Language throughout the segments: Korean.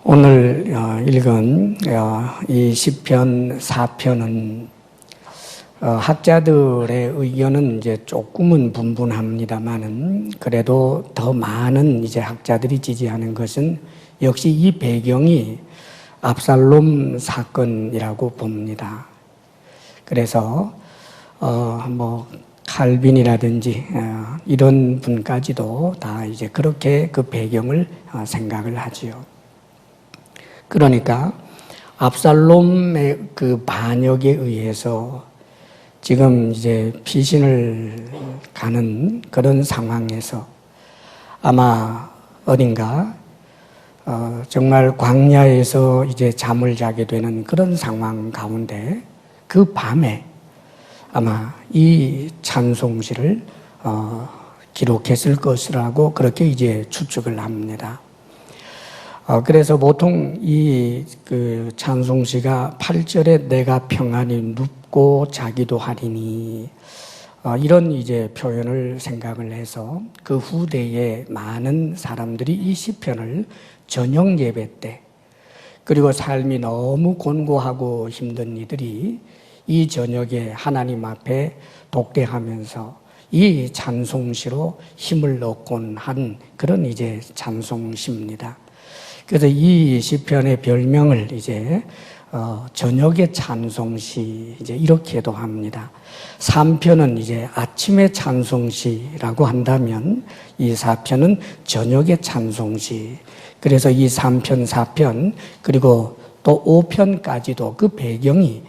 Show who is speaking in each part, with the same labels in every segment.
Speaker 1: 오늘 읽은 이 시편 4편은 학자들의 의견은 이제 조금은 분분합니다만은 그래도 더 많은 이제 학자들이 지지하는 것은 역시 이 배경이 압살롬 사건이라고 봅니다. 그래서 칼빈이라든지 이런 분까지도 다 이제 그렇게 그 배경을 생각을 하지요. 그러니까 압살롬의 그 반역에 의해서 지금 이제 피신을 가는 그런 상황에서 아마 어딘가 정말 광야에서 이제 잠을 자게 되는 그런 상황 가운데 그 밤에 아마 이 찬송시를 기록했을 것이라고 그렇게 이제 추측을 합니다. 그래서 보통 이 그 찬송시가 8절에 내가 평안히 눕고 자기도 하리니 이런 이제 표현을 생각을 해서 그 후대에 많은 사람들이 이 시편을 저녁 예배 때 그리고 삶이 너무 곤고하고 힘든 이들이 이 저녁에 하나님 앞에 독대하면서 이 찬송시로 힘을 얻곤 한 그런 이제 찬송시입니다. 그래서 이 시편의 별명을 이제 저녁의 찬송시 이제 이렇게도 합니다. 3편은 이제 아침의 찬송시라고 한다면 이 4편은 저녁의 찬송시. 그래서 이 3편, 4편 그리고 또 5편까지도 그 배경이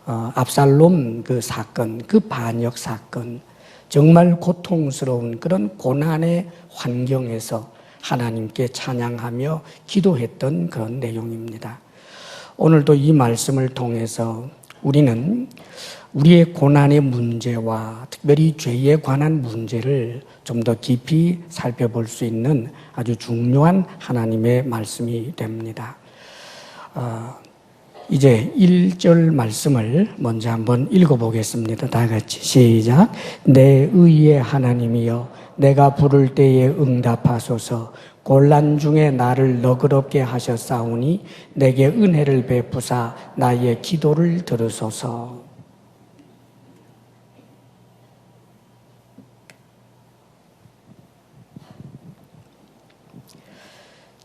Speaker 1: 압살롬 그 사건, 그 반역 사건, 정말 고통스러운 그런 고난의 환경에서 하나님께 찬양하며 기도했던 그런 내용입니다. 오늘도 이 말씀을 통해서 우리는 우리의 고난의 문제와 특별히 죄에 관한 문제를 좀 더 깊이 살펴볼 수 있는 아주 중요한 하나님의 말씀이 됩니다. 이제 1절 말씀을 먼저 한번 읽어보겠습니다. 다 같이 시작. 내 의의 하나님이여 내가 부를 때에 응답하소서. 곤란 중에 나를 너그럽게 하셨사오니 내게 은혜를 베푸사 나의 기도를 들으소서.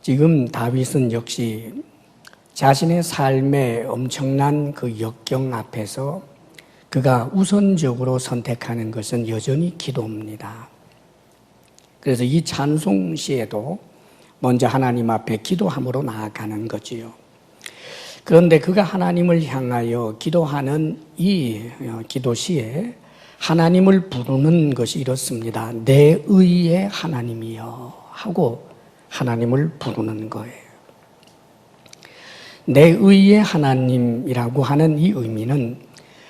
Speaker 1: 지금 다윗은 역시 자신의 삶의 엄청난 그 역경 앞에서 그가 우선적으로 선택하는 것은 여전히 기도입니다. 그래서 이 찬송시에도 먼저 하나님 앞에 기도함으로 나아가는 거지요. 그런데 그가 하나님을 향하여 기도하는 이 기도시에 하나님을 부르는 것이 이렇습니다. 내 의의 하나님이여 하고 하나님을 부르는 거예요. 내 의의 하나님이라고 하는 이 의미는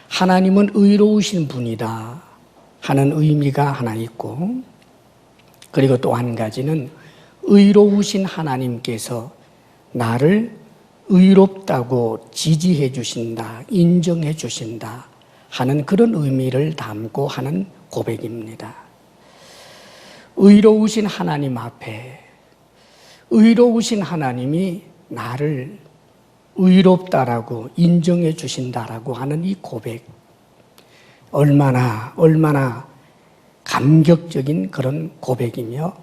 Speaker 1: 하나님은 의로우신 분이다 하는 의미가 하나 있고, 그리고 또 한 가지는 의로우신 하나님께서 나를 의롭다고 지지해 주신다, 인정해 주신다 하는 그런 의미를 담고 하는 고백입니다. 의로우신 하나님 앞에 의로우신 하나님이 나를 의롭다라고 인정해 주신다라고 하는 이 고백, 얼마나 감격적인 그런 고백이며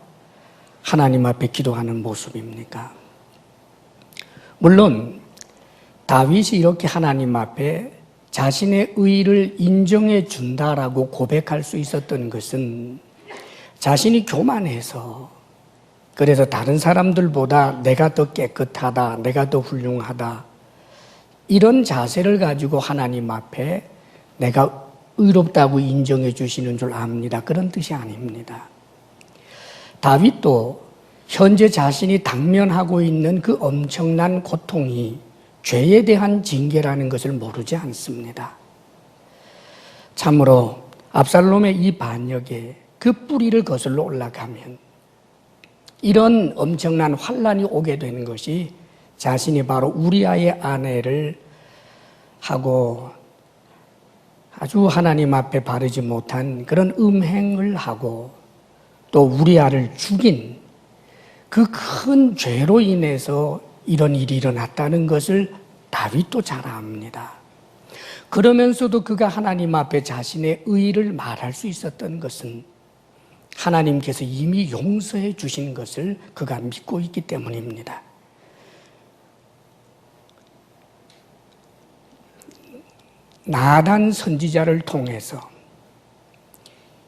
Speaker 1: 하나님 앞에 기도하는 모습입니까? 물론 다윗이 이렇게 하나님 앞에 자신의 의를 인정해 준다라고 고백할 수 있었던 것은 자신이 교만해서, 그래서 다른 사람들보다 내가 더 깨끗하다, 내가 더 훌륭하다 이런 자세를 가지고 하나님 앞에 내가 의롭다고 인정해 주시는 줄 압니다. 그런 뜻이 아닙니다. 다윗도 현재 자신이 당면하고 있는 그 엄청난 고통이 죄에 대한 징계라는 것을 모르지 않습니다. 참으로 압살롬의 이 반역에 그 뿌리를 거슬러 올라가면 이런 엄청난 환난이 오게 되는 것이 자신이 바로 우리아의 아내를 하고 아주 하나님 앞에 바르지 못한 그런 음행을 하고 또 우리아를 죽인 그 큰 죄로 인해서 이런 일이 일어났다는 것을 다윗도 잘 압니다. 그러면서도 그가 하나님 앞에 자신의 의의를 말할 수 있었던 것은 하나님께서 이미 용서해 주신 것을 그가 믿고 있기 때문입니다. 나단 선지자를 통해서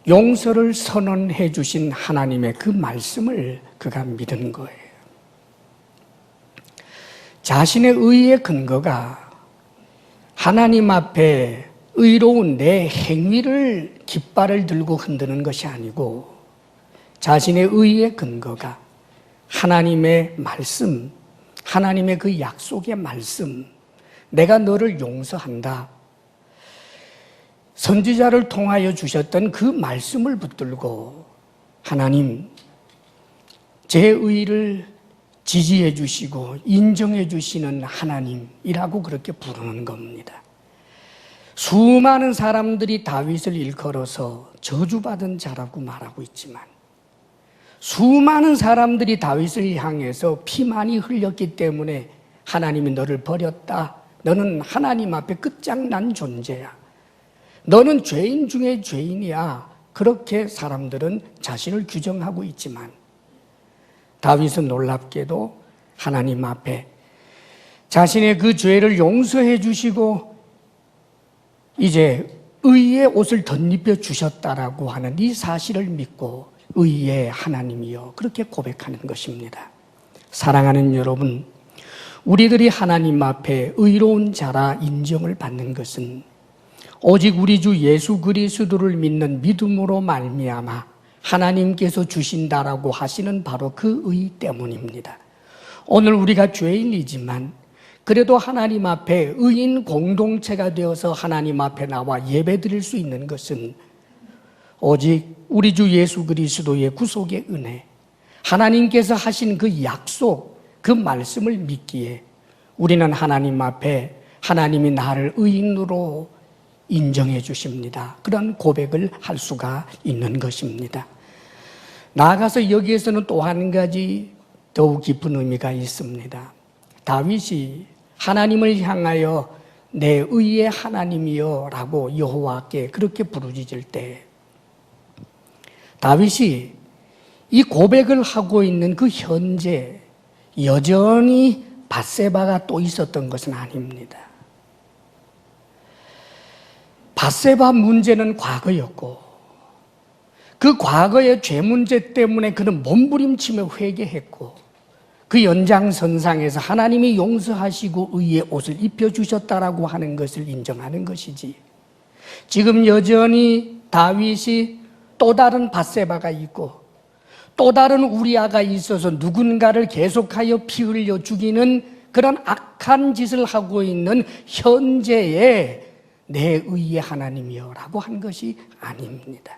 Speaker 1: 용서를 선언해 주신 하나님의 그 말씀을 그가 믿은 거예요. 자신의 의의 근거가 하나님 앞에 의로운 내 행위를 깃발을 들고 흔드는 것이 아니고 자신의 의의 근거가 하나님의 말씀, 하나님의 그 약속의 말씀, 내가 너를 용서한다. 선지자를 통하여 주셨던 그 말씀을 붙들고 하나님, 제 의를 지지해 주시고 인정해 주시는 하나님이라고 그렇게 부르는 겁니다. 수많은 사람들이 다윗을 일컬어서 저주받은 자라고 말하고 있지만 수많은 사람들이 다윗을 향해서 피 많이 흘렸기 때문에 하나님이 너를 버렸다. 너는 하나님 앞에 끝장난 존재야. 너는 죄인 중에 죄인이야. 그렇게 사람들은 자신을 규정하고 있지만 다윗은 놀랍게도 하나님 앞에 자신의 그 죄를 용서해 주시고 이제 의의 옷을 덧입혀 주셨다라고 하는 이 사실을 믿고 의의 하나님이여 그렇게 고백하는 것입니다. 사랑하는 여러분, 우리들이 하나님 앞에 의로운 자라 인정을 받는 것은 오직 우리 주 예수 그리스도를 믿는 믿음으로 말미암아 하나님께서 주신다라고 하시는 바로 그 의 때문입니다. 오늘 우리가 죄인이지만 그래도 하나님 앞에 의인 공동체가 되어서 하나님 앞에 나와 예배드릴 수 있는 것은 오직 우리 주 예수 그리스도의 구속의 은혜, 하나님께서 하신 그 약속, 그 말씀을 믿기에 우리는 하나님 앞에 하나님이 나를 의인으로 인정해 주십니다. 그런 고백을 할 수가 있는 것입니다. 나아가서 여기에서는 또 한 가지 더욱 깊은 의미가 있습니다. 다윗이 하나님을 향하여 내 의의 하나님이여 라고 여호와께 그렇게 부르짖을 때 다윗이 이 고백을 하고 있는 그 현재 여전히 밧세바가 또 있었던 것은 아닙니다. 밧세바 문제는 과거였고 그 과거의 죄 문제 때문에 그는 몸부림치며 회개했고 그 연장선상에서 하나님이 용서하시고 의의 옷을 입혀주셨다라고 하는 것을 인정하는 것이지 지금 여전히 다윗이 또 다른 밧세바가 있고 또 다른 우리아가 있어서 누군가를 계속하여 피 흘려 죽이는 그런 악한 짓을 하고 있는 현재의 내 의의 하나님이여 라고 한 것이 아닙니다.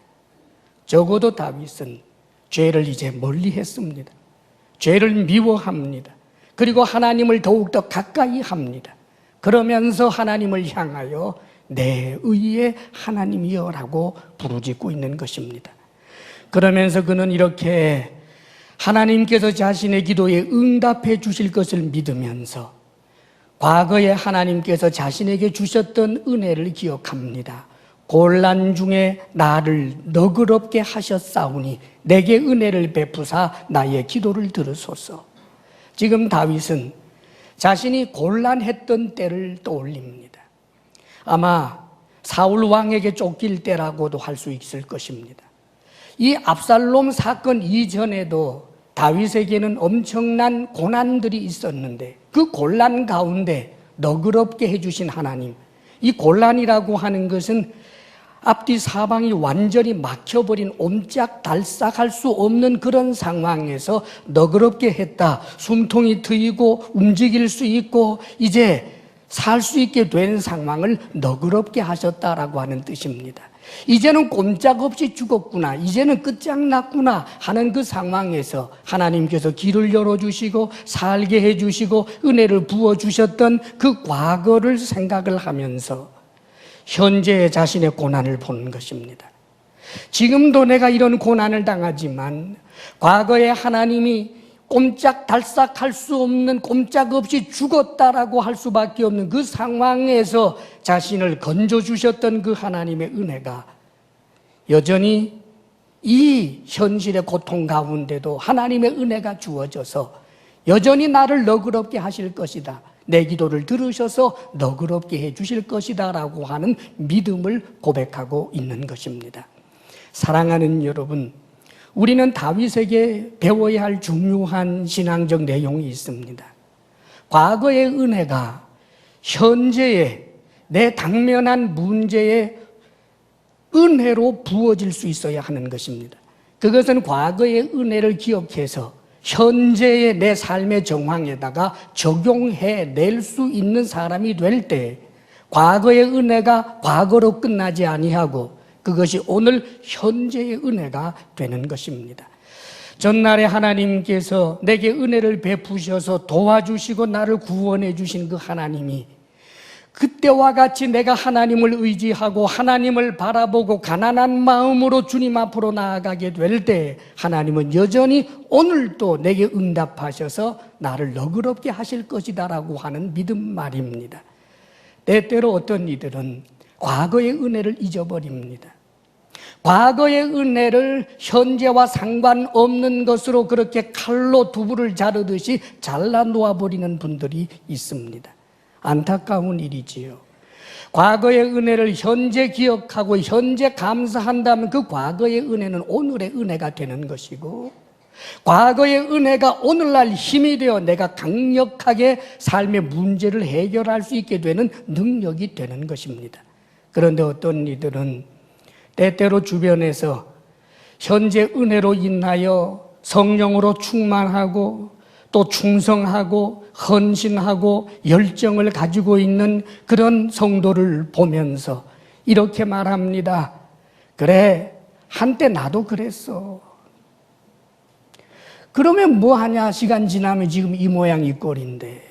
Speaker 1: 적어도 다윗은 죄를 이제 멀리 했습니다. 죄를 미워합니다. 그리고 하나님을 더욱더 가까이 합니다. 그러면서 하나님을 향하여 내 의의 하나님이여 라고 부르짖고 있는 것입니다. 그러면서 그는 이렇게 하나님께서 자신의 기도에 응답해 주실 것을 믿으면서 과거에 하나님께서 자신에게 주셨던 은혜를 기억합니다. 곤란 중에 나를 너그럽게 하셨사오니 내게 은혜를 베푸사 나의 기도를 들으소서. 지금 다윗은 자신이 곤란했던 때를 떠올립니다. 아마 사울 왕에게 쫓길 때라고도 할 수 있을 것입니다. 이 압살롬 사건 이전에도 다윗에게는 엄청난 고난들이 있었는데 그 곤란 가운데 너그럽게 해주신 하나님, 이 곤란이라고 하는 것은 앞뒤 사방이 완전히 막혀버린 옴짝달싹할 수 없는 그런 상황에서 너그럽게 했다. 숨통이 트이고 움직일 수 있고 이제 살 수 있게 된 상황을 너그럽게 하셨다라고 하는 뜻입니다. 이제는 꼼짝없이 죽었구나, 이제는 끝장났구나 하는 그 상황에서 하나님께서 길을 열어주시고 살게 해주시고 은혜를 부어주셨던 그 과거를 생각을 하면서 현재의 자신의 고난을 보는 것입니다. 지금도 내가 이런 고난을 당하지만 과거에 하나님이 꼼짝달싹할 수 없는, 꼼짝없이 죽었다라고 할 수밖에 없는 그 상황에서 자신을 건져주셨던 그 하나님의 은혜가 여전히 이 현실의 고통 가운데도 하나님의 은혜가 주어져서 여전히 나를 너그럽게 하실 것이다, 내 기도를 들으셔서 너그럽게 해 주실 것이다 라고 하는 믿음을 고백하고 있는 것입니다. 사랑하는 여러분, 우리는 다윗에게 배워야 할 중요한 신앙적 내용이 있습니다. 과거의 은혜가 현재의 내 당면한 문제에 은혜로 부어질 수 있어야 하는 것입니다. 그것은 과거의 은혜를 기억해서 현재의 내 삶의 정황에다가 적용해낼 수 있는 사람이 될 때 과거의 은혜가 과거로 끝나지 아니하고 그것이 오늘 현재의 은혜가 되는 것입니다. 전날에 하나님께서 내게 은혜를 베푸셔서 도와주시고 나를 구원해 주신 그 하나님이 그때와 같이 내가 하나님을 의지하고 하나님을 바라보고 가난한 마음으로 주님 앞으로 나아가게 될 때 하나님은 여전히 오늘도 내게 응답하셔서 나를 너그럽게 하실 것이다라고 하는 믿음 말입니다. 때때로 어떤 이들은 과거의 은혜를 잊어버립니다. 과거의 은혜를 현재와 상관없는 것으로 그렇게 칼로 두부를 자르듯이 잘라 놓아버리는 분들이 있습니다. 안타까운 일이지요. 과거의 은혜를 현재 기억하고 현재 감사한다면 그 과거의 은혜는 오늘의 은혜가 되는 것이고 과거의 은혜가 오늘날 힘이 되어 내가 강력하게 삶의 문제를 해결할 수 있게 되는 능력이 되는 것입니다. 그런데 어떤 이들은 때때로 주변에서 현재 은혜로 인하여 성령으로 충만하고 또 충성하고 헌신하고 열정을 가지고 있는 그런 성도를 보면서 이렇게 말합니다. 그래, 한때 나도 그랬어. 그러면 뭐하냐, 시간 지나면 지금 이 모양 이 꼴인데.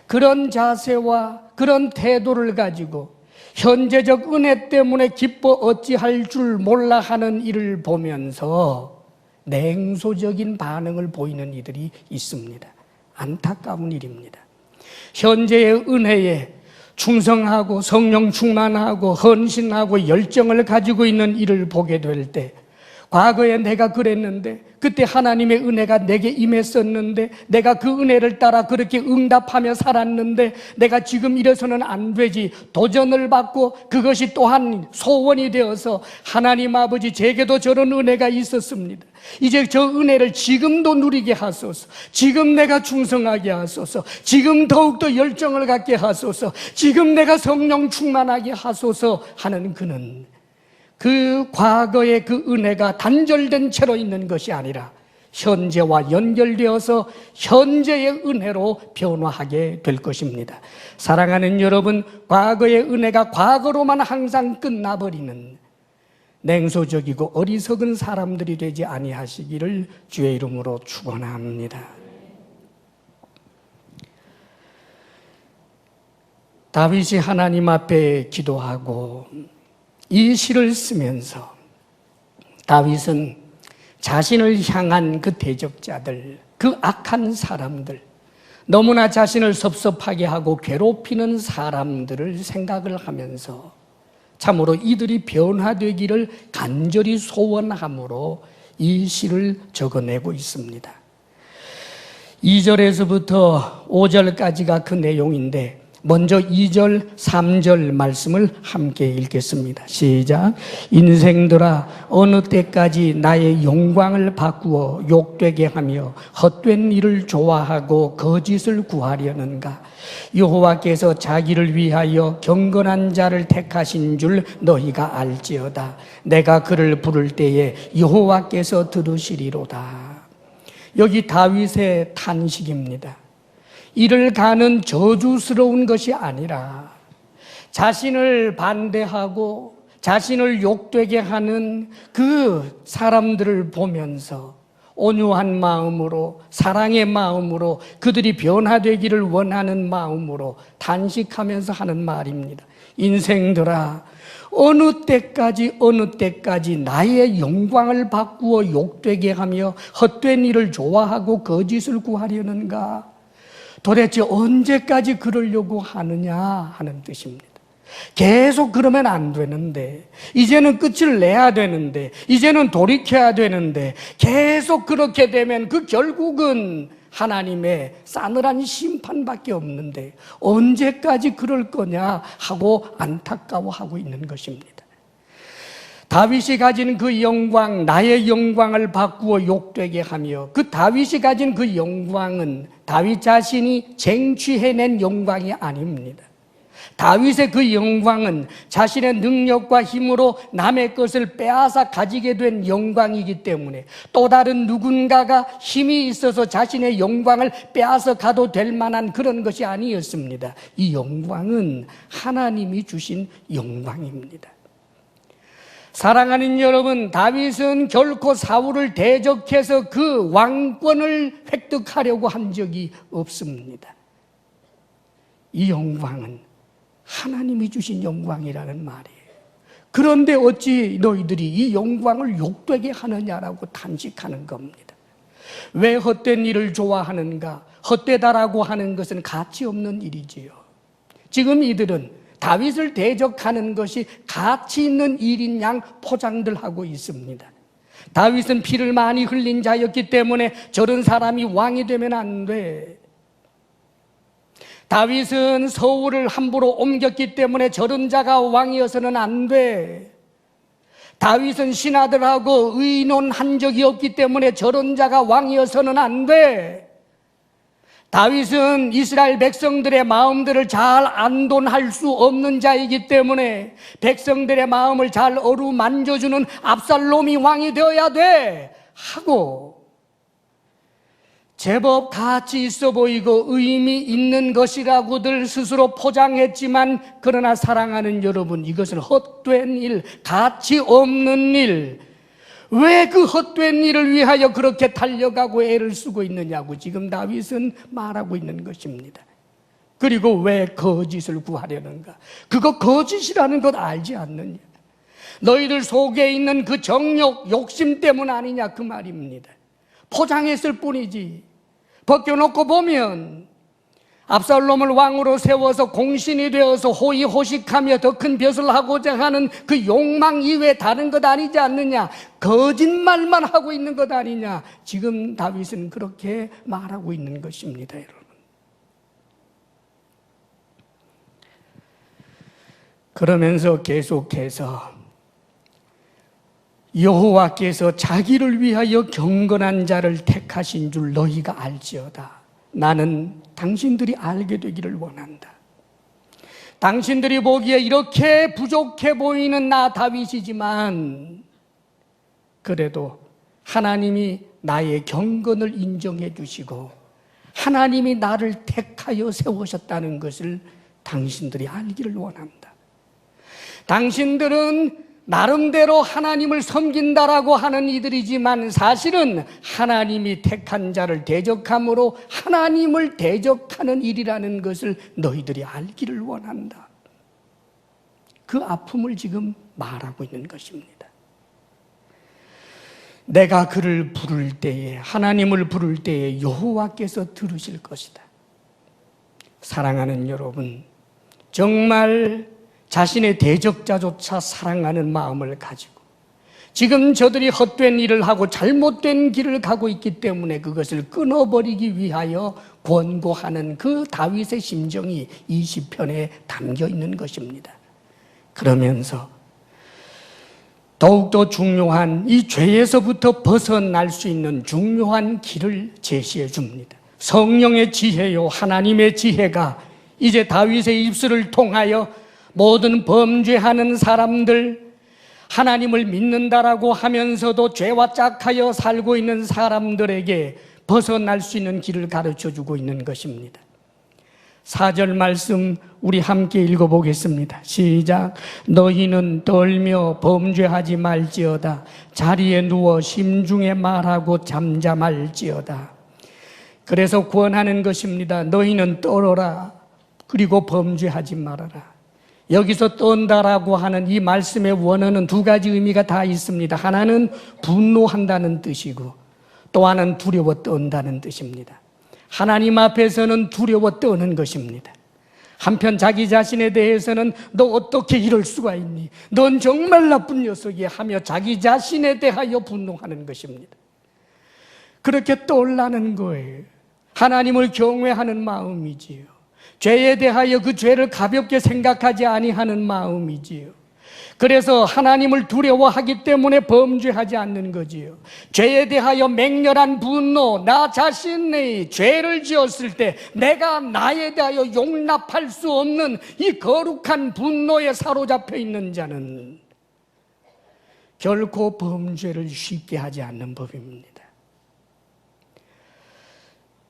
Speaker 1: 그런 자세와 그런 태도를 가지고 현재적 은혜 때문에 기뻐 어찌할 줄 몰라 하는 일을 보면서 냉소적인 반응을 보이는 이들이 있습니다. 안타까운 일입니다. 현재의 은혜에 충성하고 성령 충만하고 헌신하고 열정을 가지고 있는 이를 보게 될 때 과거에 내가 그랬는데 그때 하나님의 은혜가 내게 임했었는데 내가 그 은혜를 따라 그렇게 응답하며 살았는데 내가 지금 이래서는 안 되지, 도전을 받고 그것이 또한 소원이 되어서 하나님 아버지 제게도 저런 은혜가 있었습니다. 이제 저 은혜를 지금도 누리게 하소서, 지금 내가 충성하게 하소서, 지금 더욱더 열정을 갖게 하소서, 지금 내가 성령 충만하게 하소서 하는 그는 그 과거의 그 은혜가 단절된 채로 있는 것이 아니라 현재와 연결되어서 현재의 은혜로 변화하게 될 것입니다. 사랑하는 여러분, 과거의 은혜가 과거로만 항상 끝나버리는 냉소적이고 어리석은 사람들이 되지 아니하시기를 주의 이름으로 축원합니다. 다윗이 하나님 앞에 기도하고 이 시를 쓰면서 다윗은 자신을 향한 그 대적자들, 그 악한 사람들, 너무나 자신을 섭섭하게 하고 괴롭히는 사람들을 생각을 하면서 참으로 이들이 변화되기를 간절히 소원함으로 이 시를 적어내고 있습니다. 2절에서부터 5절까지가 그 내용인데 먼저 2절, 3절 말씀을 함께 읽겠습니다. 시작. 인생들아, 어느 때까지 나의 영광을 바꾸어 욕되게 하며 헛된 일을 좋아하고 거짓을 구하려는가? 여호와께서 자기를 위하여 경건한 자를 택하신 줄 너희가 알지어다. 내가 그를 부를 때에 여호와께서 들으시리로다. 여기 다윗의 탄식입니다. 이를 가는 저주스러운 것이 아니라 자신을 반대하고 자신을 욕되게 하는 그 사람들을 보면서 온유한 마음으로, 사랑의 마음으로, 그들이 변화되기를 원하는 마음으로 탄식하면서 하는 말입니다. 인생들아, 어느 때까지 나의 영광을 바꾸어 욕되게 하며 헛된 일을 좋아하고 거짓을 구하려는가? 도대체 언제까지 그러려고 하느냐 하는 뜻입니다. 계속 그러면 안 되는데, 이제는 끝을 내야 되는데, 이제는 돌이켜야 되는데, 계속 그렇게 되면 그 결국은 하나님의 싸늘한 심판밖에 없는데 언제까지 그럴 거냐 하고 안타까워하고 있는 것입니다. 다윗이 가진 그 영광, 나의 영광을 바꾸어 욕되게 하며, 그 다윗이 가진 그 영광은 다윗 자신이 쟁취해낸 영광이 아닙니다. 다윗의 그 영광은 자신의 능력과 힘으로 남의 것을 빼앗아 가지게 된 영광이기 때문에 또 다른 누군가가 힘이 있어서 자신의 영광을 빼앗아 가도 될 만한 그런 것이 아니었습니다. 이 영광은 하나님이 주신 영광입니다. 사랑하는 여러분, 다윗은 결코 사울을 대적해서 그 왕권을 획득하려고 한 적이 없습니다. 이 영광은 하나님이 주신 영광이라는 말이에요. 그런데 어찌 너희들이 이 영광을 욕되게 하느냐라고 탄식하는 겁니다. 왜 헛된 일을 좋아하는가? 헛되다라고 하는 것은 가치 없는 일이지요. 지금 이들은 다윗을 대적하는 것이 가치 있는 일인 양 포장들 하고 있습니다. 다윗은 피를 많이 흘린 자였기 때문에 저런 사람이 왕이 되면 안 돼. 다윗은 서울을 함부로 옮겼기 때문에 저런 자가 왕이어서는 안 돼. 다윗은 신하들하고 의논한 적이 없기 때문에 저런 자가 왕이어서는 안 돼. 다윗은 이스라엘 백성들의 마음들을 잘 안돈할 수 없는 자이기 때문에 백성들의 마음을 잘 어루만져주는 압살롬이 왕이 되어야 돼 하고, 제법 가치 있어 보이고 의미 있는 것이라고들 스스로 포장했지만, 그러나 사랑하는 여러분, 이것은 헛된 일, 가치 없는 일, 왜 그 헛된 일을 위하여 그렇게 달려가고 애를 쓰고 있느냐고 지금 다윗은 말하고 있는 것입니다. 그리고 왜 거짓을 구하려는가? 그거 거짓이라는 것 알지 않느냐? 너희들 속에 있는 그 정욕, 욕심 때문 아니냐 그 말입니다. 포장했을 뿐이지. 벗겨놓고 보면 압살롬을 왕으로 세워서 공신이 되어서 호의호식하며 더 큰 벼슬을 하고자 하는 그 욕망 이외에 다른 것 아니지 않느냐? 거짓말만 하고 있는 것 아니냐? 지금 다윗은 그렇게 말하고 있는 것입니다, 여러분. 그러면서 계속해서 여호와께서 자기를 위하여 경건한 자를 택하신 줄 너희가 알지어다. 나는 당신들이 알게 되기를 원한다. 당신들이 보기에 이렇게 부족해 보이는 나 다윗이지만 그래도 하나님이 나의 경건을 인정해 주시고 하나님이 나를 택하여 세우셨다는 것을 당신들이 알기를 원한다. 당신들은 나름대로 하나님을 섬긴다라고 하는 이들이지만 사실은 하나님이 택한 자를 대적함으로 하나님을 대적하는 일이라는 것을 너희들이 알기를 원한다. 그 아픔을 지금 말하고 있는 것입니다. 내가 그를 부를 때에, 하나님을 부를 때에 여호와께서 들으실 것이다. 사랑하는 여러분, 정말 자신의 대적자조차 사랑하는 마음을 가지고 지금 저들이 헛된 일을 하고 잘못된 길을 가고 있기 때문에 그것을 끊어버리기 위하여 권고하는 그 다윗의 심정이 이 시편에 담겨 있는 것입니다. 그러면서 더욱더 중요한 이 죄에서부터 벗어날 수 있는 중요한 길을 제시해 줍니다. 성령의 지혜요, 하나님의 지혜가 이제 다윗의 입술을 통하여 모든 범죄하는 사람들, 하나님을 믿는다라고 하면서도 죄와 짝하여 살고 있는 사람들에게 벗어날 수 있는 길을 가르쳐주고 있는 것입니다. 4절 말씀 우리 함께 읽어보겠습니다. 시작. 너희는 떨며 범죄하지 말지어다. 자리에 누워 심중에 말하고 잠잠할지어다. 그래서 구원하는 것입니다. 너희는 떨어라. 그리고 범죄하지 말아라. 여기서 떤다라고 하는 이 말씀의 원어는 두 가지 의미가 다 있습니다. 하나는 분노한다는 뜻이고 또 하나는 두려워 떤다는 뜻입니다. 하나님 앞에서는 두려워 떠는 것입니다. 한편 자기 자신에 대해서는 너 어떻게 이럴 수가 있니? 넌 정말 나쁜 녀석이야 하며 자기 자신에 대하여 분노하는 것입니다. 그렇게 떠올라는 거예요. 하나님을 경외하는 마음이지요. 죄에 대하여 그 죄를 가볍게 생각하지 아니하는 마음이지요. 그래서 하나님을 두려워하기 때문에 범죄하지 않는 거지요. 죄에 대하여 맹렬한 분노, 나 자신의 죄를 지었을 때 내가 나에 대하여 용납할 수 없는 이 거룩한 분노에 사로잡혀 있는 자는 결코 범죄를 쉽게 하지 않는 법입니다.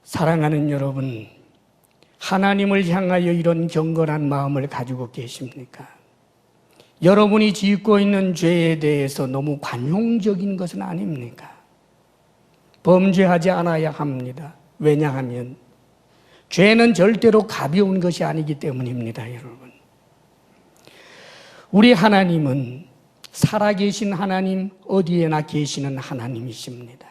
Speaker 1: 사랑하는 여러분, 하나님을 향하여 이런 경건한 마음을 가지고 계십니까? 여러분이 짓고 있는 죄에 대해서 너무 관용적인 것은 아닙니까? 범죄하지 않아야 합니다. 왜냐하면 죄는 절대로 가벼운 것이 아니기 때문입니다, 여러분. 우리 하나님은 살아계신 하나님, 어디에나 계시는 하나님이십니다.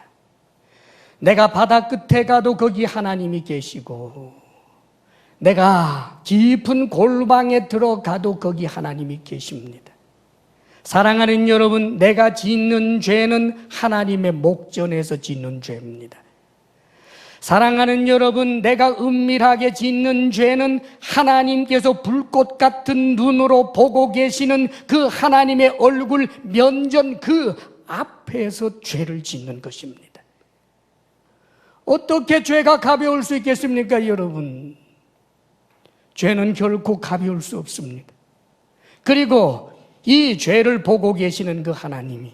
Speaker 1: 내가 바다 끝에 가도 거기 하나님이 계시고 내가 깊은 골방에 들어가도 거기 하나님이 계십니다. 사랑하는 여러분, 내가 짓는 죄는 하나님의 목전에서 짓는 죄입니다. 사랑하는 여러분, 내가 은밀하게 짓는 죄는 하나님께서 불꽃 같은 눈으로 보고 계시는 그 하나님의 얼굴 면전 그 앞에서 죄를 짓는 것입니다. 어떻게 죄가 가벼울 수 있겠습니까, 여러분? 죄는 결코 가벼울 수 없습니다. 그리고 이 죄를 보고 계시는 그 하나님이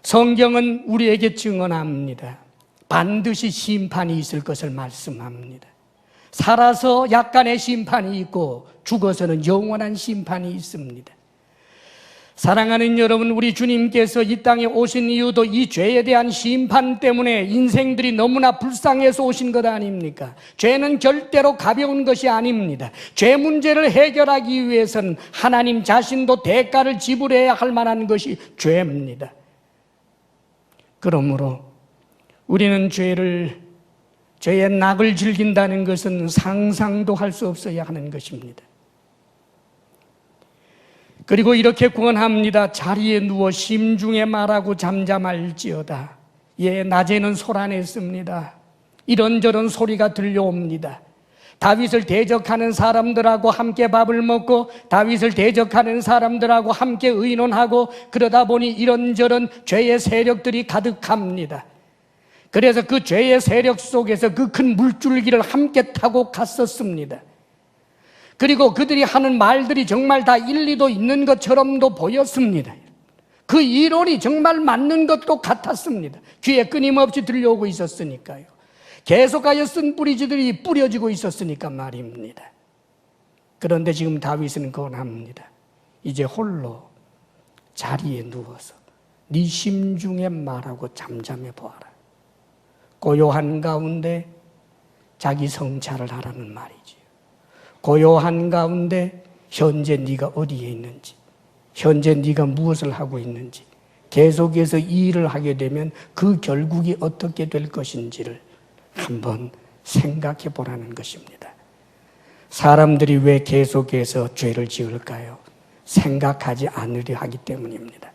Speaker 1: 성경은 우리에게 증언합니다. 반드시 심판이 있을 것을 말씀합니다. 살아서 약간의 심판이 있고 죽어서는 영원한 심판이 있습니다. 사랑하는 여러분, 우리 주님께서 이 땅에 오신 이유도 이 죄에 대한 심판 때문에 인생들이 너무나 불쌍해서 오신 것 아닙니까? 죄는 절대로 가벼운 것이 아닙니다. 죄 문제를 해결하기 위해서는 하나님 자신도 대가를 지불해야 할 만한 것이 죄입니다. 그러므로 우리는 죄의 낙을 즐긴다는 것은 상상도 할 수 없어야 하는 것입니다. 그리고 이렇게 구원합니다. 자리에 누워 심중에 말하고 잠잠할지어다. 예, 낮에는 소란했습니다. 이런저런 소리가 들려옵니다. 다윗을 대적하는 사람들하고 함께 밥을 먹고 다윗을 대적하는 사람들하고 함께 의논하고 그러다 보니 이런저런 죄의 세력들이 가득합니다. 그래서 그 죄의 세력 속에서 그 큰 물줄기를 함께 타고 갔었습니다. 그리고 그들이 하는 말들이 정말 다 일리도 있는 것처럼도 보였습니다. 그 이론이 정말 맞는 것도 같았습니다. 귀에 끊임없이 들려오고 있었으니까요. 계속하여 쓴 뿌리지들이 뿌려지고 있었으니까 말입니다. 그런데 지금 다윗은 권합니다. 이제 홀로 자리에 누워서 네 심중에 말하고 잠잠해 보아라. 고요한 가운데 자기 성찰을 하라는 말이지요. 고요한 가운데 현재 네가 어디에 있는지, 현재 네가 무엇을 하고 있는지, 계속해서 이 일을 하게 되면 그 결국이 어떻게 될 것인지를 한번 생각해 보라는 것입니다. 사람들이 왜 계속해서 죄를 지을까요? 생각하지 않으려 하기 때문입니다.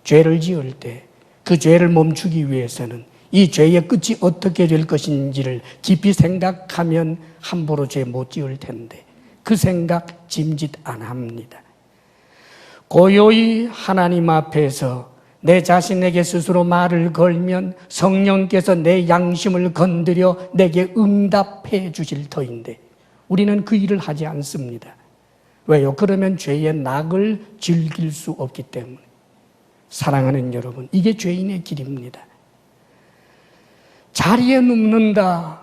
Speaker 1: 죄를 지을 때 그 죄를 멈추기 위해서는 이 죄의 끝이 어떻게 될 것인지를 깊이 생각하면 함부로 죄 못 지을 텐데 그 생각 짐짓 안 합니다. 고요히 하나님 앞에서 내 자신에게 스스로 말을 걸면 성령께서 내 양심을 건드려 내게 응답해 주실 터인데 우리는 그 일을 하지 않습니다. 왜요? 그러면 죄의 낙을 즐길 수 없기 때문에. 사랑하는 여러분, 이게 죄인의 길입니다. 자리에 눕는다.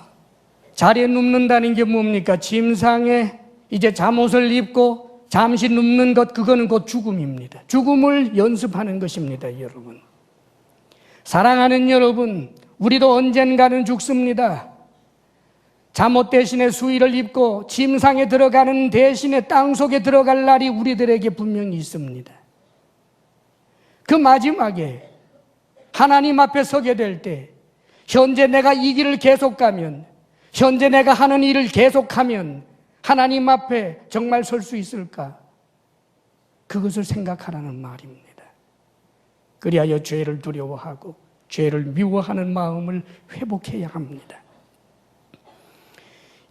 Speaker 1: 자리에 눕는다는 게 뭡니까? 침상에 이제 잠옷을 입고 잠시 눕는 것, 그거는 곧 죽음입니다. 죽음을 연습하는 것입니다, 여러분. 사랑하는 여러분, 우리도 언젠가는 죽습니다. 잠옷 대신에 수의를 입고 침상에 들어가는 대신에 땅속에 들어갈 날이 우리들에게 분명히 있습니다. 그 마지막에 하나님 앞에 서게 될 때, 현재 내가 이 길을 계속 가면, 현재 내가 하는 일을 계속하면 하나님 앞에 정말 설 수 있을까? 그것을 생각하라는 말입니다. 그리하여 죄를 두려워하고 죄를 미워하는 마음을 회복해야 합니다.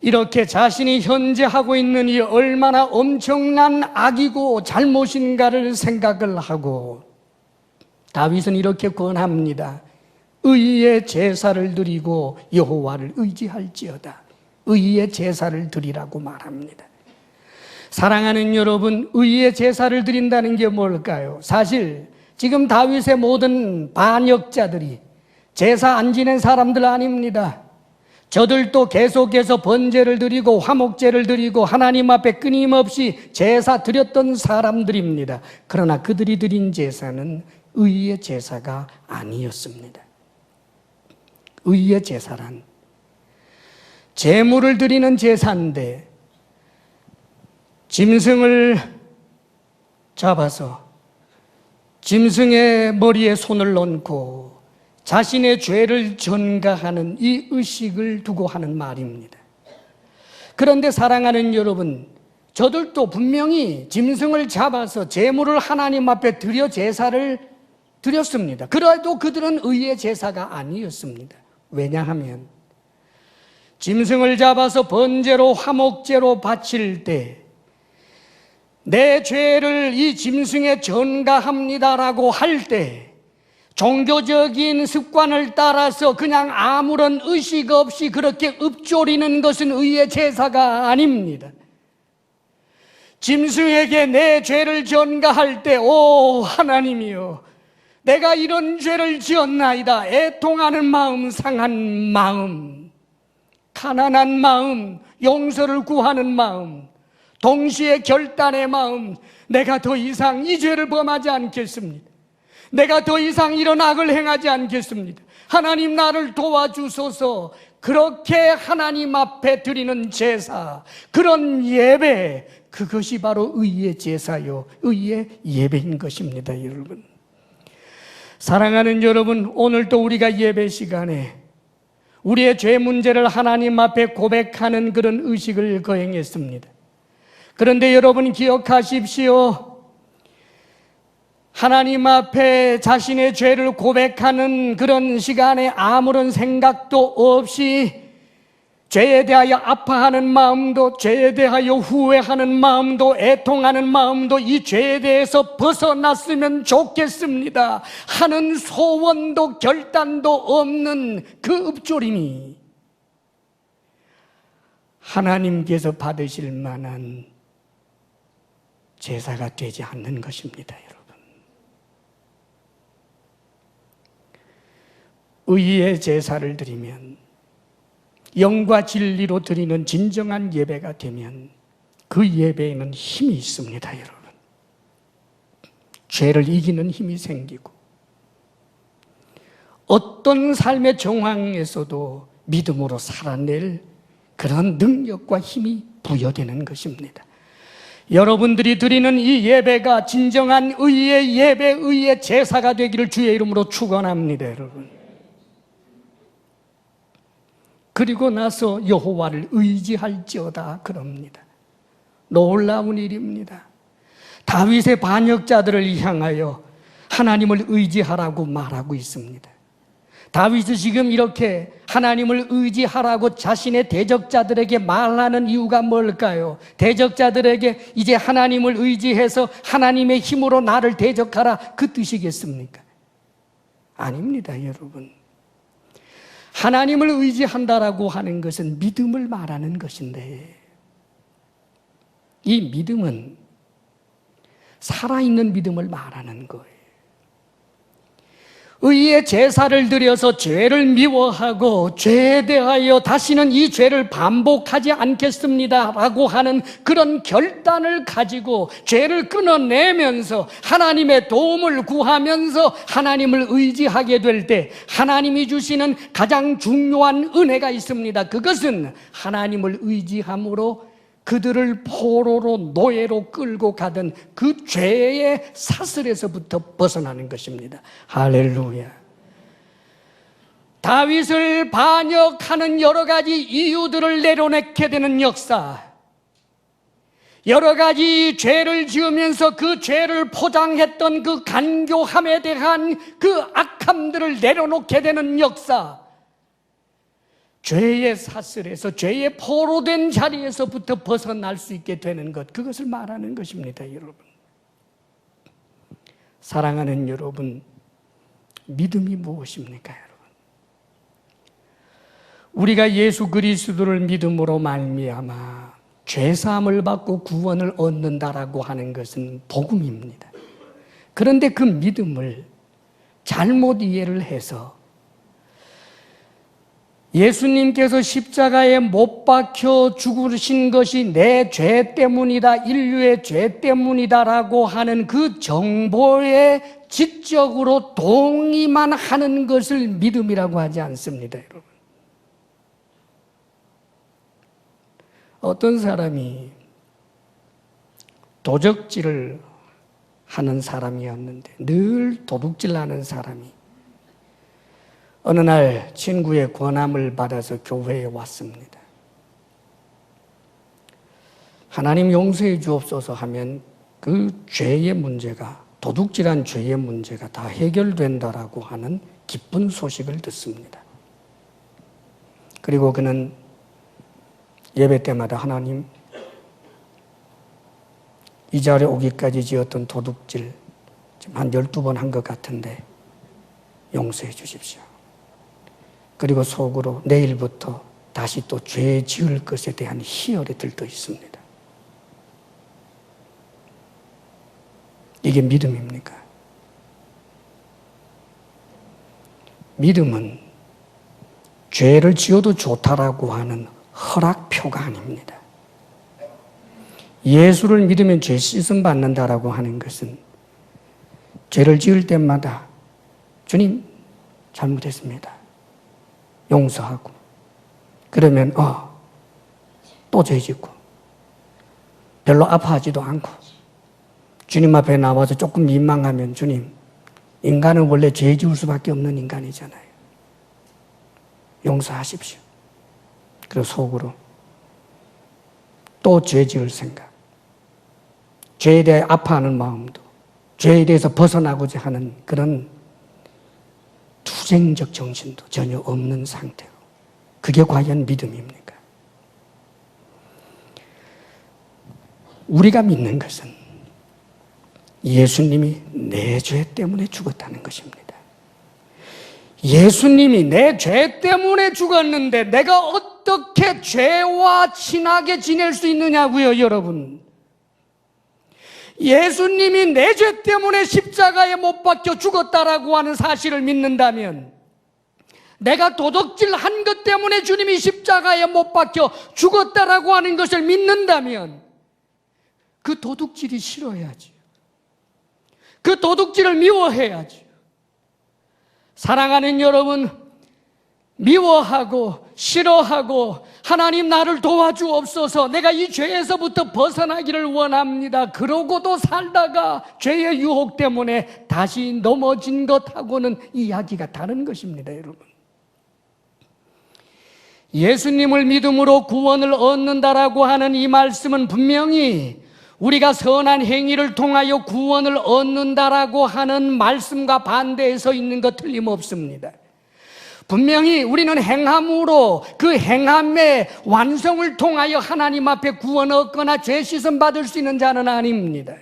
Speaker 1: 이렇게 자신이 현재 하고 있는 이 얼마나 엄청난 악이고 잘못인가를 생각을 하고, 다윗은 이렇게 권합니다. 의의 제사를 드리고 여호와를 의지할지어다. 의의 제사를 드리라고 말합니다. 사랑하는 여러분, 의의 제사를 드린다는 게 뭘까요? 사실 지금 다윗의 모든 반역자들이 제사 안 지낸 사람들 아닙니다. 저들도 계속해서 번제를 드리고 화목제를 드리고 하나님 앞에 끊임없이 제사 드렸던 사람들입니다. 그러나 그들이 드린 제사는 의의 제사가 아니었습니다. 의의 제사란 제물을 드리는 제사인데, 짐승을 잡아서 짐승의 머리에 손을 얹고 자신의 죄를 전가하는 이 의식을 두고 하는 말입니다. 그런데 사랑하는 여러분, 저들도 분명히 짐승을 잡아서 제물을 하나님 앞에 드려 제사를 드렸습니다. 그래도 그들은 의의 제사가 아니었습니다. 왜냐하면 짐승을 잡아서 번제로 화목제로 바칠 때 내 죄를 이 짐승에 전가합니다라고 할 때 종교적인 습관을 따라서 그냥 아무런 의식 없이 그렇게 읊조리는 것은 의의 제사가 아닙니다. 짐승에게 내 죄를 전가할 때, 오 하나님이여, 내가 이런 죄를 지었나이다. 애통하는 마음, 상한 마음, 가난한 마음, 용서를 구하는 마음, 동시에 결단의 마음, 내가 더 이상 이 죄를 범하지 않겠습니다. 내가 더 이상 이런 악을 행하지 않겠습니다. 하나님 나를 도와주소서. 그렇게 하나님 앞에 드리는 제사, 그런 예배, 그것이 바로 의의 제사요, 의의 예배인 것입니다, 여러분. 사랑하는 여러분, 오늘도 우리가 예배 시간에 우리의 죄 문제를 하나님 앞에 고백하는 그런 의식을 거행했습니다. 그런데 여러분 기억하십시오. 하나님 앞에 자신의 죄를 고백하는 그런 시간에 아무런 생각도 없이 죄에 대하여 아파하는 마음도, 죄에 대하여 후회하는 마음도, 애통하는 마음도, 이 죄에 대해서 벗어났으면 좋겠습니다 하는 소원도 결단도 없는 그 읊조림이 하나님께서 받으실 만한 제사가 되지 않는 것입니다, 여러분. 의의 제사를 드리면, 영과 진리로 드리는 진정한 예배가 되면 그 예배에는 힘이 있습니다, 여러분. 죄를 이기는 힘이 생기고 어떤 삶의 정황에서도 믿음으로 살아낼 그런 능력과 힘이 부여되는 것입니다. 여러분들이 드리는 이 예배가 진정한 의의 예배, 의의 제사가 되기를 주의 이름으로 축원합니다, 여러분. 그리고 나서 여호와를 의지할지어다 그럽니다. 놀라운 일입니다. 다윗의 반역자들을 향하여 하나님을 의지하라고 말하고 있습니다. 다윗이 지금 이렇게 하나님을 의지하라고 자신의 대적자들에게 말하는 이유가 뭘까요? 대적자들에게 이제 하나님을 의지해서 하나님의 힘으로 나를 대적하라, 그 뜻이겠습니까? 아닙니다, 여러분. 하나님을 의지한다라고 하는 것은 믿음을 말하는 것인데, 이 믿음은 살아있는 믿음을 말하는 거예요. 의의 제사를 드려서 죄를 미워하고 죄에 대하여 다시는 이 죄를 반복하지 않겠습니다 라고 하는 그런 결단을 가지고 죄를 끊어내면서 하나님의 도움을 구하면서 하나님을 의지하게 될 때 하나님이 주시는 가장 중요한 은혜가 있습니다. 그것은 하나님을 의지함으로 그들을 포로로 노예로 끌고 가던 그 죄의 사슬에서부터 벗어나는 것입니다. 할렐루야. 다윗을 반역하는 여러 가지 이유들을 내려놓게 되는 역사, 여러 가지 죄를 지으면서 그 죄를 포장했던 그 간교함에 대한 그 악함들을 내려놓게 되는 역사, 죄의 사슬에서 죄의 포로된 자리에서부터 벗어날 수 있게 되는 것, 그것을 말하는 것입니다. 여러분, 사랑하는 여러분, 믿음이 무엇입니까? 여러분, 우리가 예수 그리스도를 믿음으로 말미암아 죄사함을 받고 구원을 얻는다라고 하는 것은 복음입니다. 그런데 그 믿음을 잘못 이해를 해서 예수님께서 십자가에 못 박혀 죽으신 것이 내 죄 때문이다, 인류의 죄 때문이다라고 하는 그 정보에 지적으로 동의만 하는 것을 믿음이라고 하지 않습니다, 여러분. 어떤 사람이 도적질을 하는 사람이었는데, 늘 도둑질하는 사람이 어느 날 친구의 권함을 받아서 교회에 왔습니다. 하나님 용서해 주옵소서 하면 그 죄의 문제가, 도둑질한 죄의 문제가 다 해결된다라고 하는 기쁜 소식을 듣습니다. 그리고 그는 예배 때마다 하나님, 이 자리에 오기까지 지었던 도둑질 지금 한 12번 한 것 같은데 용서해 주십시오. 그리고 속으로 내일부터 다시 또 죄 지을 것에 대한 희열에 들떠 있습니다. 이게 믿음입니까? 믿음은 죄를 지어도 좋다라고 하는 허락표가 아닙니다. 예수를 믿으면 죄 씻음 받는다라고 하는 것은 죄를 지을 때마다 주님 잘못했습니다, 용서하고, 그러면 또 죄 짓고 별로 아파하지도 않고 주님 앞에 나와서 조금 민망하면 주님, 인간은 원래 죄 지을 수밖에 없는 인간이잖아요, 용서하십시오. 그리고 속으로 또 죄 지을 생각, 죄에 대해 아파하는 마음도, 죄에 대해서 벗어나고자 하는 그런 투쟁적 정신도 전혀 없는 상태로, 그게 과연 믿음입니까? 우리가 믿는 것은 예수님이 내 죄 때문에 죽었다는 것입니다. 예수님이 내 죄 때문에 죽었는데 내가 어떻게 죄와 친하게 지낼 수 있느냐고요, 여러분. 예수님이 내 죄 때문에 십자가에 못 박혀 죽었다라고 하는 사실을 믿는다면, 내가 도둑질 한 것 때문에 주님이 십자가에 못 박혀 죽었다라고 하는 것을 믿는다면 그 도둑질이 싫어야지, 그 도둑질을 미워해야지. 사랑하는 여러분, 미워하고 싫어하고 하나님 나를 도와주옵소서, 내가 이 죄에서부터 벗어나기를 원합니다, 그러고도 살다가 죄의 유혹 때문에 다시 넘어진 것하고는 이야기가 다른 것입니다. 여러분, 예수님을 믿음으로 구원을 얻는다라고 하는 이 말씀은 분명히 우리가 선한 행위를 통하여 구원을 얻는다라고 하는 말씀과 반대해서 있는 것 틀림없습니다. 분명히 우리는 행함으로 그 행함의 완성을 통하여 하나님 앞에 구원 얻거나 죄 씻음 받을 수 있는 자는 아닙니다.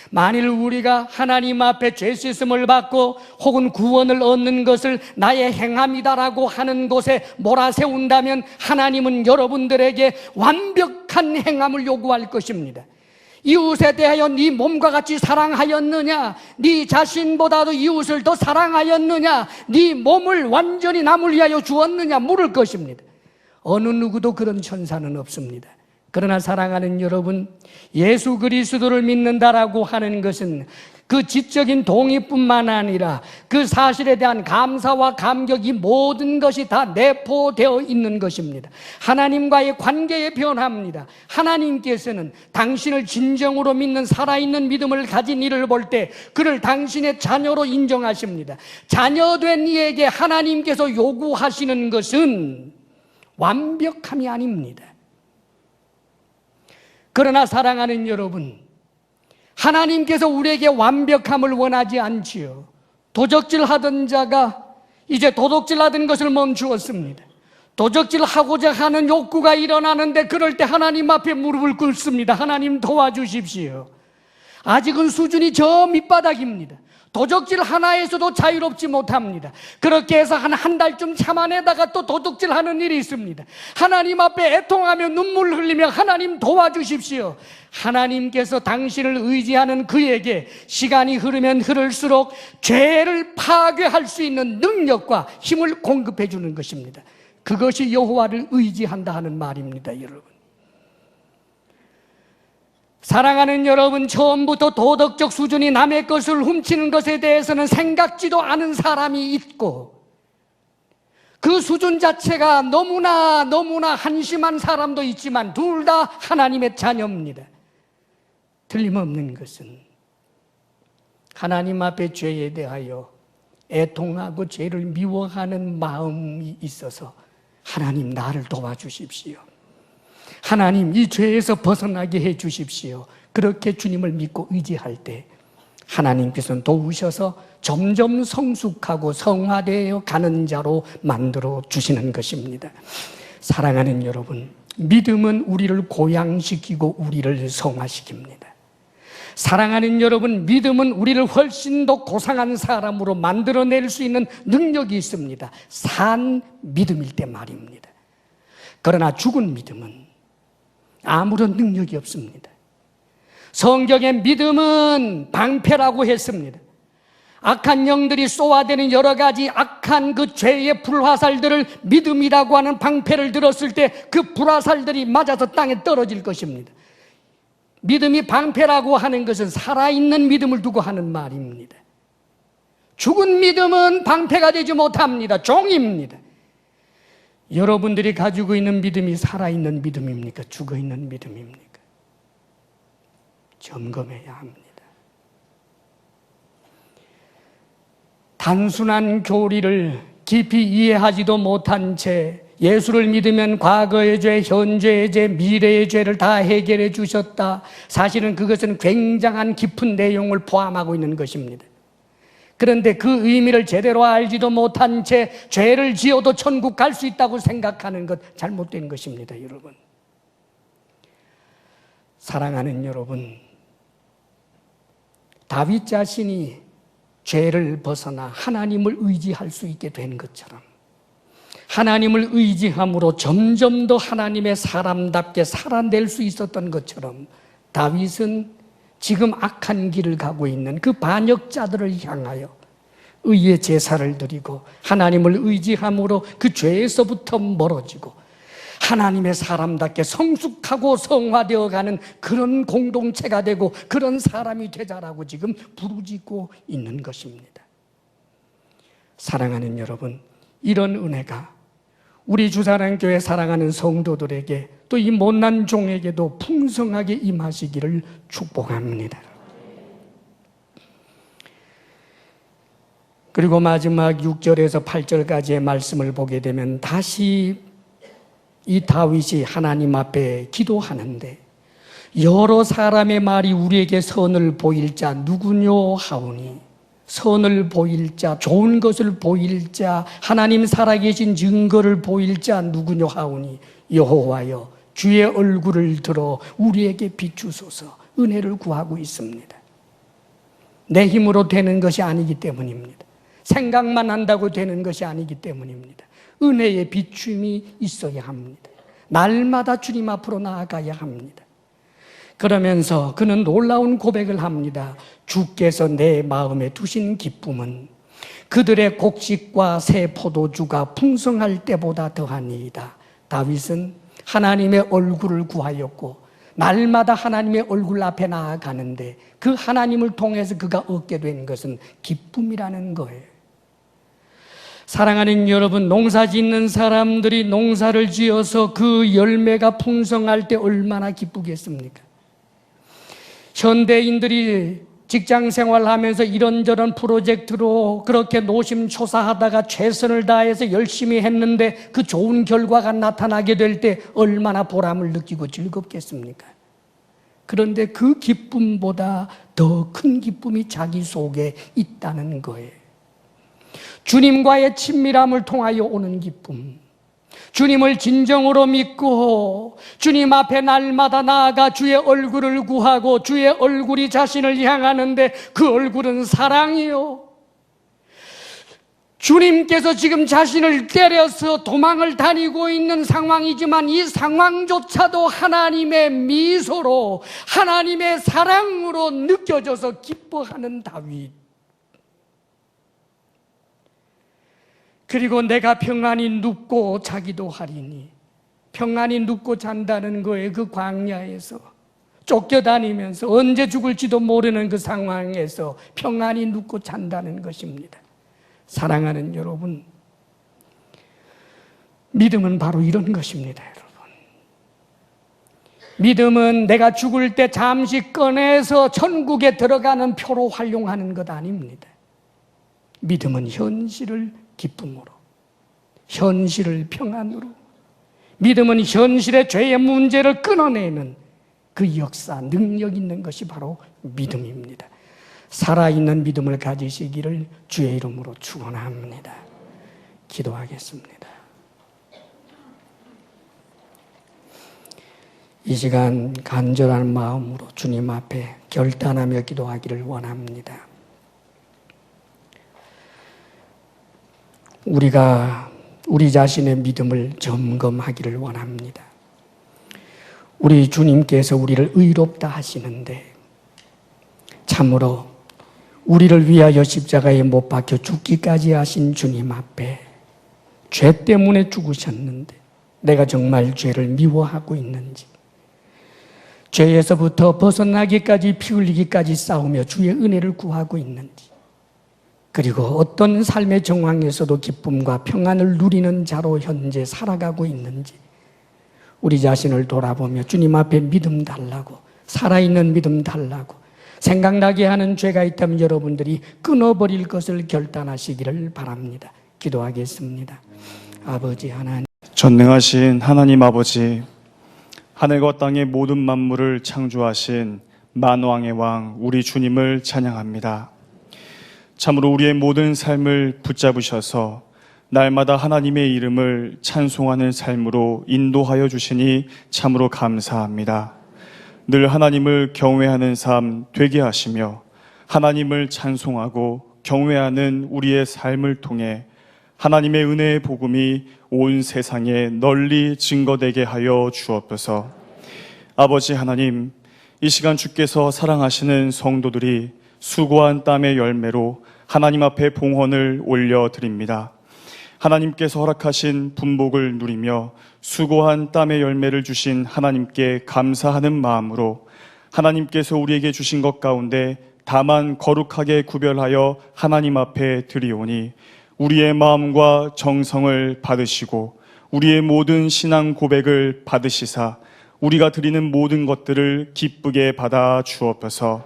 Speaker 1: 만일 우리가 하나님 앞에 죄 씻음을 받고 혹은 구원을 얻는 것을 나의 행함이다라고 하는 곳에 몰아세운다면 하나님은 여러분들에게 완벽한 행함을 요구할 것입니다. 이웃에 대하여 네 몸과 같이 사랑하였느냐? 네 자신보다도 이웃을 더 사랑하였느냐? 네 몸을 완전히 남을 위하여 주었느냐? 물을 것입니다. 어느 누구도 그런 천사는 없습니다. 그러나 사랑하는 여러분, 예수 그리스도를 믿는다라고 하는 것은 그 지적인 동의뿐만 아니라 그 사실에 대한 감사와 감격이 모든 것이 다 내포되어 있는 것입니다. 하나님과의 관계의 변화입니다. 하나님께서는 당신을 진정으로 믿는 살아있는 믿음을 가진 이를 볼 때 그를 당신의 자녀로 인정하십니다. 자녀된 이에게 하나님께서 요구하시는 것은 완벽함이 아닙니다. 그러나 사랑하는 여러분, 하나님께서 우리에게 완벽함을 원하지 않지요. 도적질하던 자가 이제 도둑질하던 것을 멈추었습니다. 도적질하고자 하는 욕구가 일어나는데 그럴 때 하나님 앞에 무릎을 꿇습니다. 하나님 도와주십시오. 아직은 수준이 저 밑바닥입니다. 도적질 하나에서도 자유롭지 못합니다. 그렇게 해서 한 달쯤 참아내다가 또 도둑질하는 일이 있습니다. 하나님 앞에 애통하며 눈물 흘리며 하나님 도와주십시오. 하나님께서 당신을 의지하는 그에게 시간이 흐르면 흐를수록 죄를 파괴할 수 있는 능력과 힘을 공급해 주는 것입니다. 그것이 여호와를 의지한다 하는 말입니다, 여러분. 사랑하는 여러분, 처음부터 도덕적 수준이 남의 것을 훔치는 것에 대해서는 생각지도 않은 사람이 있고, 그 수준 자체가 너무나 한심한 사람도 있지만 둘 다 하나님의 자녀입니다. 틀림없는 것은 하나님 앞에 죄에 대하여 애통하고 죄를 미워하는 마음이 있어서 하나님 나를 도와주십시오. 하나님 이 죄에서 벗어나게 해 주십시오. 그렇게 주님을 믿고 의지할 때 하나님께서는 도우셔서 점점 성숙하고 성화되어 가는 자로 만들어 주시는 것입니다. 사랑하는 여러분, 믿음은 우리를 고양시키고 우리를 성화시킵니다. 사랑하는 여러분, 믿음은 우리를 훨씬 더 고상한 사람으로 만들어낼 수 있는 능력이 있습니다. 산 믿음일 때 말입니다. 그러나 죽은 믿음은 아무런 능력이 없습니다. 성경의 믿음은 방패라고 했습니다. 악한 영들이 쏘아대는 여러 가지 악한 그 죄의 불화살들을 믿음이라고 하는 방패를 들었을 때 그 불화살들이 맞아서 땅에 떨어질 것입니다. 믿음이 방패라고 하는 것은 살아있는 믿음을 두고 하는 말입니다. 죽은 믿음은 방패가 되지 못합니다. 종입니다. 여러분들이 가지고 있는 믿음이 살아있는 믿음입니까? 죽어있는 믿음입니까? 점검해야 합니다. 단순한 교리를 깊이 이해하지도 못한 채 예수를 믿으면 과거의 죄, 현재의 죄, 미래의 죄를 다 해결해 주셨다. 사실은 그것은 굉장한 깊은 내용을 포함하고 있는 것입니다. 그런데 그 의미를 제대로 알지도 못한 채 죄를 지어도 천국 갈 수 있다고 생각하는 것 잘못된 것입니다, 여러분. 사랑하는 여러분, 다윗 자신이 죄를 벗어나 하나님을 의지할 수 있게 된 것처럼 하나님을 의지함으로 점점 더 하나님의 사람답게 살아낼 수 있었던 것처럼 다윗은 지금 악한 길을 가고 있는 그 반역자들을 향하여 의의 제사를 드리고 하나님을 의지함으로 그 죄에서부터 멀어지고 하나님의 사람답게 성숙하고 성화되어가는 그런 공동체가 되고 그런 사람이 되자라고 지금 부르짖고 있는 것입니다. 사랑하는 여러분, 이런 은혜가 우리 주사랑교회 사랑하는 성도들에게 또 이 못난 종에게도 풍성하게 임하시기를 축복합니다. 그리고 마지막 6절에서 8절까지의 말씀을 보게 되면 다시 이 다윗이 하나님 앞에 기도하는데 여러 사람의 말이 우리에게 선을 보일 자 누구뇨 하오니 선을 보일 자, 좋은 것을 보일 자, 하나님 살아계신 증거를 보일 자 누구뇨 하오니 여호와여 주의 얼굴을 들어 우리에게 비추소서. 은혜를 구하고 있습니다. 내 힘으로 되는 것이 아니기 때문입니다. 생각만 한다고 되는 것이 아니기 때문입니다. 은혜의 비춤이 있어야 합니다. 날마다 주님 앞으로 나아가야 합니다. 그러면서 그는 놀라운 고백을 합니다. 주께서 내 마음에 두신 기쁨은 그들의 곡식과 새 포도주가 풍성할 때보다 더하니이다. 다윗은 하나님의 얼굴을 구하였고 날마다 하나님의 얼굴 앞에 나아가는데 그 하나님을 통해서 그가 얻게 된 것은 기쁨이라는 거예요. 사랑하는 여러분, 농사 짓는 사람들이 농사를 지어서 그 열매가 풍성할 때 얼마나 기쁘겠습니까? 현대인들이 직장 생활하면서 이런저런 프로젝트로 그렇게 노심초사하다가 최선을 다해서 열심히 했는데 그 좋은 결과가 나타나게 될 때 얼마나 보람을 느끼고 즐겁겠습니까? 그런데 그 기쁨보다 더 큰 기쁨이 자기 속에 있다는 거예요. 주님과의 친밀함을 통하여 오는 기쁨, 주님을 진정으로 믿고 주님 앞에 날마다 나아가 주의 얼굴을 구하고 주의 얼굴이 자신을 향하는데 그 얼굴은 사랑이요. 주님께서 지금 자신을 때려서 도망을 다니고 있는 상황이지만 이 상황조차도 하나님의 미소로 하나님의 사랑으로 느껴져서 기뻐하는 다윗. 그리고 내가 평안히 눕고 자기도 하리니, 평안히 눕고 잔다는 거에 그 광야에서 쫓겨다니면서 언제 죽을지도 모르는 그 상황에서 평안히 눕고 잔다는 것입니다. 사랑하는 여러분, 믿음은 바로 이런 것입니다. 여러분, 믿음은 내가 죽을 때 잠시 꺼내서 천국에 들어가는 표로 활용하는 것 아닙니다. 믿음은 현실을 기쁨으로, 현실을 평안으로, 믿음은 현실의 죄의 문제를 끊어내는 그 역사, 능력 있는 것이 바로 믿음입니다. 살아있는 믿음을 가지시기를 주의 이름으로 축원합니다. 기도하겠습니다. 이 시간 간절한 마음으로 주님 앞에 결단하며 기도하기를 원합니다. 우리가 우리 자신의 믿음을 점검하기를 원합니다. 우리 주님께서 우리를 의롭다 하시는데 참으로 우리를 위하여 십자가에 못 박혀 죽기까지 하신 주님 앞에 죄 때문에 죽으셨는데 내가 정말 죄를 미워하고 있는지, 죄에서부터 벗어나기까지 피 흘리기까지 싸우며 주의 은혜를 구하고 있는지, 그리고 어떤 삶의 정황에서도 기쁨과 평안을 누리는 자로 현재 살아가고 있는지 우리 자신을 돌아보며 주님 앞에 믿음 달라고, 살아있는 믿음 달라고, 생각나게 하는 죄가 있다면 여러분들이 끊어버릴 것을 결단하시기를 바랍니다. 기도하겠습니다. 아버지 하나님,
Speaker 2: 전능하신 하나님 아버지, 하늘과 땅의 모든 만물을 창조하신 만왕의 왕 우리 주님을 찬양합니다. 참으로 우리의 모든 삶을 붙잡으셔서 날마다 하나님의 이름을 찬송하는 삶으로 인도하여 주시니 참으로 감사합니다. 늘 하나님을 경외하는 삶 되게 하시며 하나님을 찬송하고 경외하는 우리의 삶을 통해 하나님의 은혜의 복음이 온 세상에 널리 증거되게 하여 주옵소서. 아버지 하나님, 이 시간 주께서 사랑하시는 성도들이 수고한 땀의 열매로 하나님 앞에 봉헌을 올려드립니다. 하나님께서 허락하신 분복을 누리며 수고한 땀의 열매를 주신 하나님께 감사하는 마음으로 하나님께서 우리에게 주신 것 가운데 다만 거룩하게 구별하여 하나님 앞에 드리오니 우리의 마음과 정성을 받으시고 우리의 모든 신앙 고백을 받으시사 우리가 드리는 모든 것들을 기쁘게 받아 주옵소서.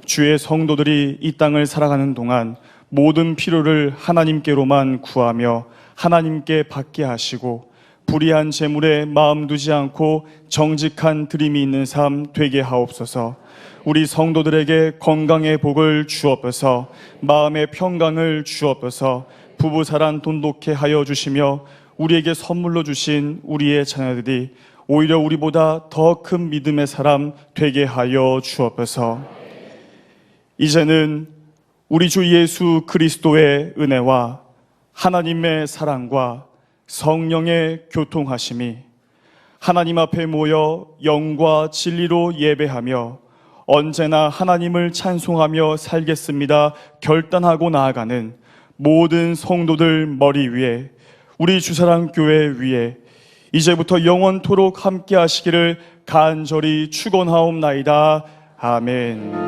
Speaker 2: 주의 성도들이 이 땅을 살아가는 동안 모든 필요를 하나님께로만 구하며 하나님께 받게 하시고 불의한 재물에 마음 두지 않고 정직한 드림이 있는 삶 되게 하옵소서. 우리 성도들에게 건강의 복을 주옵소서. 마음의 평강을 주옵소서. 부부사란 돈독해 하여 주시며 우리에게 선물로 주신 우리의 자녀들이 오히려 우리보다 더 큰 믿음의 사람 되게 하여 주옵소서. 이제는 우리 주 예수 그리스도의 은혜와 하나님의 사랑과 성령의 교통하심이 하나님 앞에 모여 영과 진리로 예배하며 언제나 하나님을 찬송하며 살겠습니다 결단하고 나아가는 모든 성도들 머리 위에, 우리 주사랑교회 위에 이제부터 영원토록 함께 하시기를 간절히 축원하옵나이다. 아멘.